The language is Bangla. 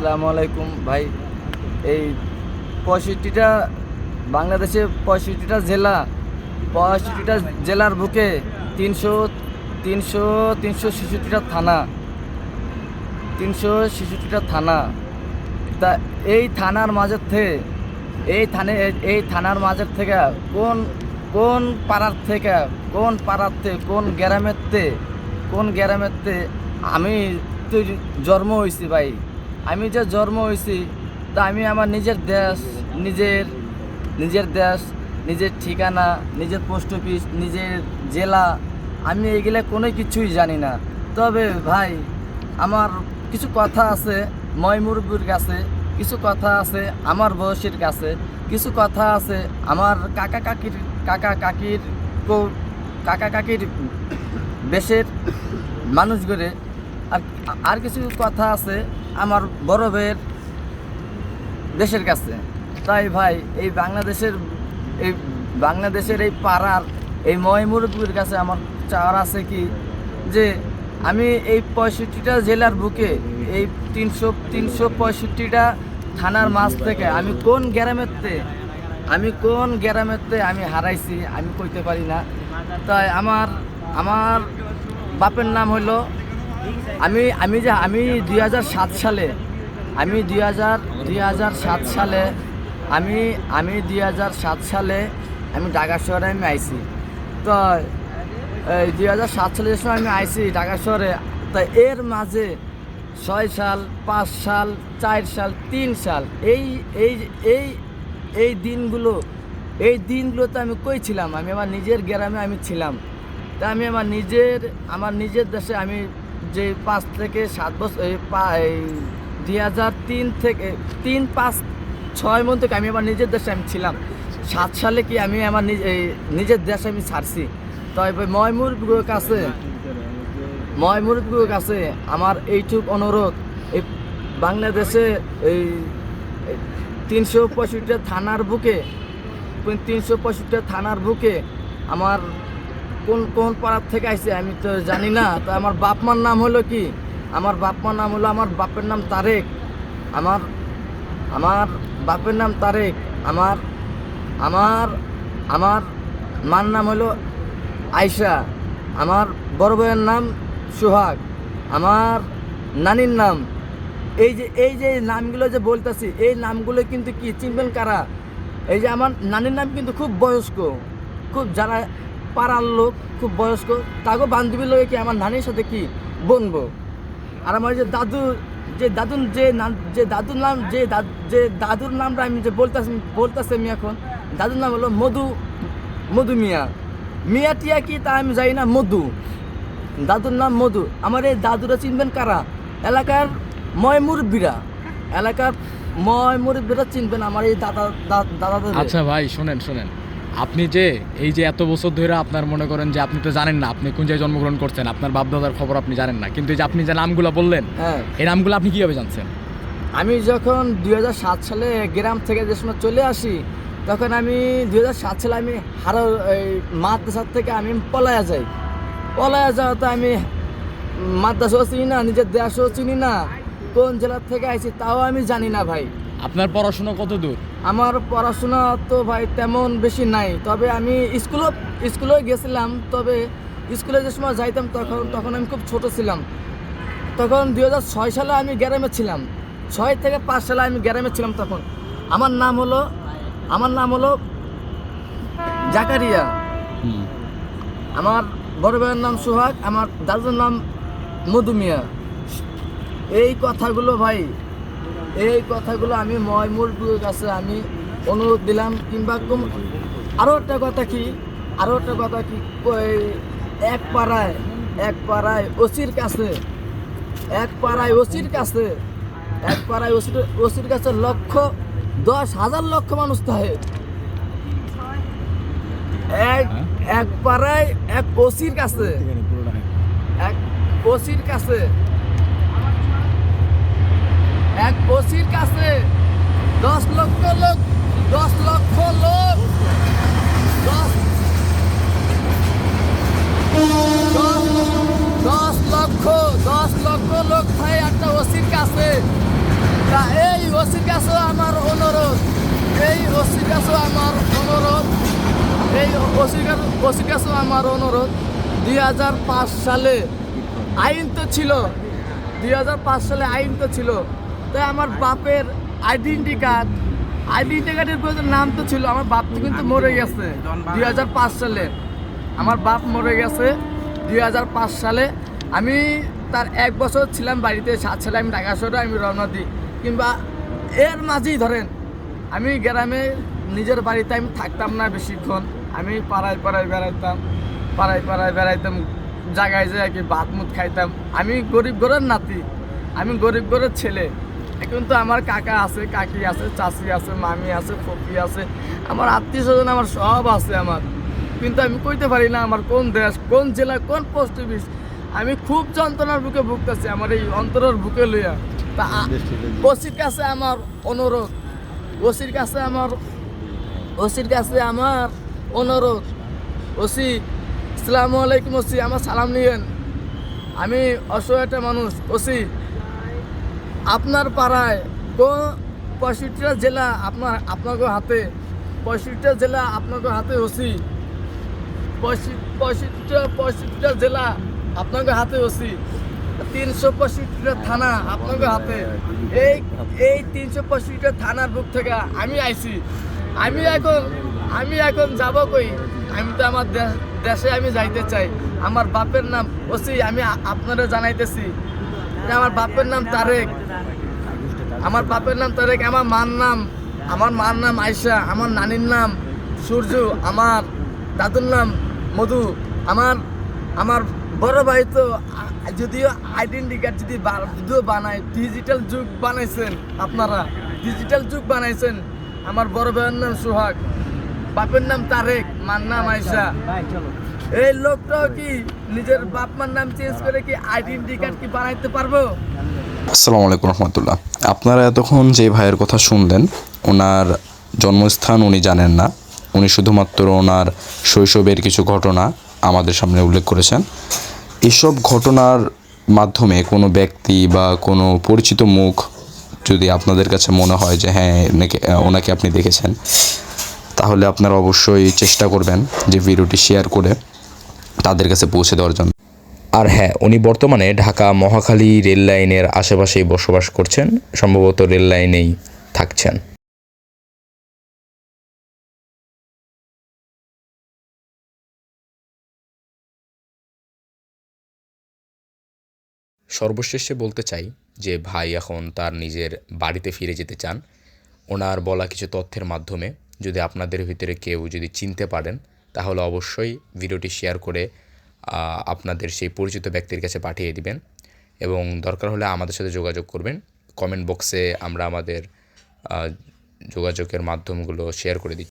আসসালামু আলাইকুম ভাই। এই 65টা বাংলাদেশে 65টা জেলার বুকে 366টা থানা, 366টা থানা। তা এই থানার মাঝের থেকে কোন কোন পাড়ার থেকে কোন গ্রামের আমি তো জন্ম হয়েছি ভাই। আমি যে জন্ম হয়েছি তা আমি আমার নিজের দেশ, নিজের ঠিকানা, নিজের পোস্ট অফিস, নিজের জেলা, আমি এগুলা কোনো কিছুই জানি না। তবে ভাই আমার কিছু কথা আছে ময়মুরব্বির কাছে, কিছু কথা আছে আমার বয়সের কাছে, কিছু কথা আছে আমার কাকা কাকির বেশের মানুষগুলো, আর আর কিছু কথা আছে আমার বড় ভাইয়ের দেশের কাছে। তাই ভাই এই বাংলাদেশের এই পাড়ার এই ময়মুরব্বির কাছে আমার চাওয়ার আছে কি, যে আমি এই 65টা জেলার বুকে এই 365টা থানার মাঝ থেকে আমি কোন গ্রামেতে আমি হারাইছি আমি কইতে পারি না। তাই আমার বাপের নাম হলো, আমি 2007 সালে আমি 2007 সালে আমি 2007 সালে আমি ঢাকা শহরে আমি আইছি। তো এই 2007 সালে সময় আমি আইছি ঢাকা শহরে। তাই এর মাঝে 6 সাল, 5 সাল, 4 সাল, 3 সাল এই দিনগুলোতে আমি কই ছিলাম? আমি আমার নিজের গ্রামে আমি ছিলাম। তা আমি আমার নিজের দেশে আমি যে 5 থেকে 7 বছর 2003 থেকে 3, 5, 6 মধ্যে আমি আমার নিজের দেশে আমি ছিলাম। 7 সালে কি আমি আমার নিজের দেশে আমি ছাড়ছি। তবে ময়মুরব্বির কাছে আমার এইটুক অনুরোধ, এই বাংলাদেশে এই 365টা থানার বুকে আমার কোন পাড়ার থেকে আইছে আমি তো জানি না। তো আমার বাপমার নাম হলো কি? আমার বাপের নাম তারেক। আমার বাপের নাম তারেক। আমার মার নাম হলো আয়শা। আমার বড় ভাইয়ের নাম সোহাগ। আমার নানির নাম, এই যে নামগুলো যে বলতেছি, এই নামগুলো কিন্তু কি চিনবেন কারা? এই যে আমার নানির নাম কিন্তু খুব বয়স্ক, খুব যারা পাড়ার লোক খুব বয়স্ক, তাকেও বান্ধবীর লোকে কি আমার নানির সাথে কি বনবো। আর আমার যে দাদুর নামটা আমি যে বলতেছি আমি এখন, দাদুর নাম হলো মধু মিয়া টিয়া কি তা আমি জানি না, দাদুর নাম মধু। আমার এই দাদুরা চিনবেন কারা? এলাকার ময়মুরব্বিরা চিনবেন আমার এই দাদাদের। আচ্ছা ভাই শোনেন, আপনি যে এই যে এত বছর ধরে আপনার মনে করেন যে আপনি তো জানেন না আপনি কোন জায়গায় জন্মগ্রহণ করছেন, আপনার বাপ দাদার খবর আপনি জানেন না, কিন্তু এই যে আপনি যে নামগুলো বললেন, হ্যাঁ, এই নামগুলো আপনি কিভাবে জানছেন? আমি যখন 2007 সালে গ্রাম থেকে যে সময় চলে আসি, তখন আমি 2007 সালে আমি মাদ্রাসার থেকে আমি পলায়া যাওয়াতে আমি মাদ্রাসাও চিনি না, নিজের দেশও চিনি না, কোন জেলার থেকে আইছি তাও আমি জানি না ভাই। আপনার পড়াশোনা কত দূর? আমার পড়াশোনা তো ভাই তেমন বেশি নাই, তবে আমি স্কুলেও গেছিলাম। তবে স্কুলে যে সময় যাইতাম তখন আমি খুব ছোট ছিলাম। তখন 2006 সালে আমি গ্রামে ছিলাম, 6 থেকে 5 সালে আমি গ্রামে ছিলাম। তখন আমার নাম হলো জাকারিয়া। আমার বড় ভাইয়ের নাম সোহাগ। আমার দাদুর নাম মধু মিয়া। এই কথাগুলো আমি ময়মুরব্বির কাছে আমি অনুরোধ দিলাম। কিংবা আরও একটা কথা কি এক পাড়ায় ওসির কাছে লক্ষ 10,000 লক্ষ মানুষ থাকে। এক পাড়ায় এক ওসির কাছে 10 লক্ষ লোক 10 লক্ষ লোক 10 লক্ষ লোক থাকে একটা ওসির কাছে। তা আমার অনুরোধ, এই ওসির কাছেও আমার অনুরোধ, এই ওসির কাছেও আমার অনুরোধ, 2005 সালে আইন তো ছিল, 2005 সালে আইন তো ছিল, তাই আমার বাপের আইডেন্টি কার্ডের প্রয়োজন, নাম তো ছিল। আমার বাপ তো কিন্তু মরে গেছে 2005 সালে, আমার বাপ মরে গেছে 2005 সালে। আমি তার 1 বছর ছিলাম বাড়িতে, 7 সালে আমি ঢাকা শহরে আমি রওনা দিই, কিংবা এর মাঝেই ধরেন আমি গ্রামে নিজের বাড়িতে আমি থাকতাম না বেশিক্ষণ। আমি পাড়ায় বেড়াইতাম, জায়গায় যায় কি ভাত মুত খাইতাম। আমি গরিব ঘরের নাতি, আমি গরিব ঘরের ছেলে। এখন তো আমার কাকা আছে, কাকি আছে, চাচি আছে, মামি আছে, ফুপি আছে, আমার আত্মীয় স্বজন আমার সব আছে আমার। কিন্তু আমি কইতে পারি না আমার কোন দেশ, কোন জেলা, কোন পোস্ট অফিস। আমি খুব যন্ত্রণার বুকে ভুগতেছি, আমার এই অন্তরের বুকে লইয়া। তা ওসির কাছে আমার অনুরোধ, ওসির কাছে আমার অনুরোধ, ওসি আসসালামু আলাইকুম। ওসি আমার সালাম নিয়েন, আমি অসহায় একটা মানুষ। ওসি আপনার পাড়ায় 65টা জেলা আপনাকে হাতে, 65টা জেলা আপনাকে হাতে। ওসি 65টা জেলা আপনাকে হাতে। ওসি 365টা থানা আপনাকে হাতে। এই 365টা থানার বুক থেকে আমি আইছি। আমি এখন যাব কই? আমি তো আমার দেশে আমি যাইতে চাই। আমার বাপের নাম ওসি, আমি আপনারা জানাইতেছি যে আমার বাপের নাম তারেক, আমার বাপের নাম তারেক, আমার মার নাম আয়শা, আমার নানির নাম সূর্য, আমার দাদুর নাম মধু। আমার বড় ভাই তো যদিও আইডেন্টি কার্ড যদিও বানায়, ডিজিটাল যুগ বানাইছেন আপনারা, ডিজিটাল যুগ বানাইছেন। আমার বড় ভাইয়ের নাম সোহাগ, বাপের নাম তারেক, মার নাম আয়শা। এই লোকটাও কি নিজের বাপ মার নাম চেঞ্জ করে কি আইডেন্টি কার্ড কি বানাইতে পারবো? আসসালামু আলাইকুম রহমতুল্লাহ। আপনারা এতক্ষণ যে ভাইয়ের কথা শুনলেন, ওনার জন্মস্থান উনি জানেন না, উনি শুধুমাত্র ওনার শৈশবের কিছু ঘটনা আমাদের সামনে উল্লেখ করেছেন। এসব ঘটনার মাধ্যমে কোনো ব্যক্তি বা কোনো পরিচিত মুখ যদি আপনাদের কাছে মনে হয় যে হ্যাঁ ওনাকে আপনি দেখেছেন, তাহলে আপনারা অবশ্যই চেষ্টা করবেন যে ভিডিওটি শেয়ার করে তাদের কাছে পৌঁছে দেওয়ার জন্য। আর হ্যাঁ, উনি বর্তমানে ঢাকা মহাখালী রেল লাইনের আশেপাশেই বসবাস করছেন, সম্ভবত রেল লাইনেই থাকছেন। সর্বশেষে বলতে চাই যে ভাই এখন তার নিজের বাড়িতে ফিরে যেতে চান। ওনার বলা কিছু তথ্যের মাধ্যমে যদি আপনাদের ভিতরে কেউ যদি চিনতে পারেন, তাহলে অবশ্যই ভিডিওটি শেয়ার করে আপনাদের সেই পরিচিত ব্যক্তির কাছে পাঠিয়ে দিবেন এবং দরকার হলে আমাদের সাথে যোগাযোগ করবেন। কমেন্ট বক্সে আমরা আমাদের যোগাযোগের মাধ্যমগুলো শেয়ার করে দিচ্ছি।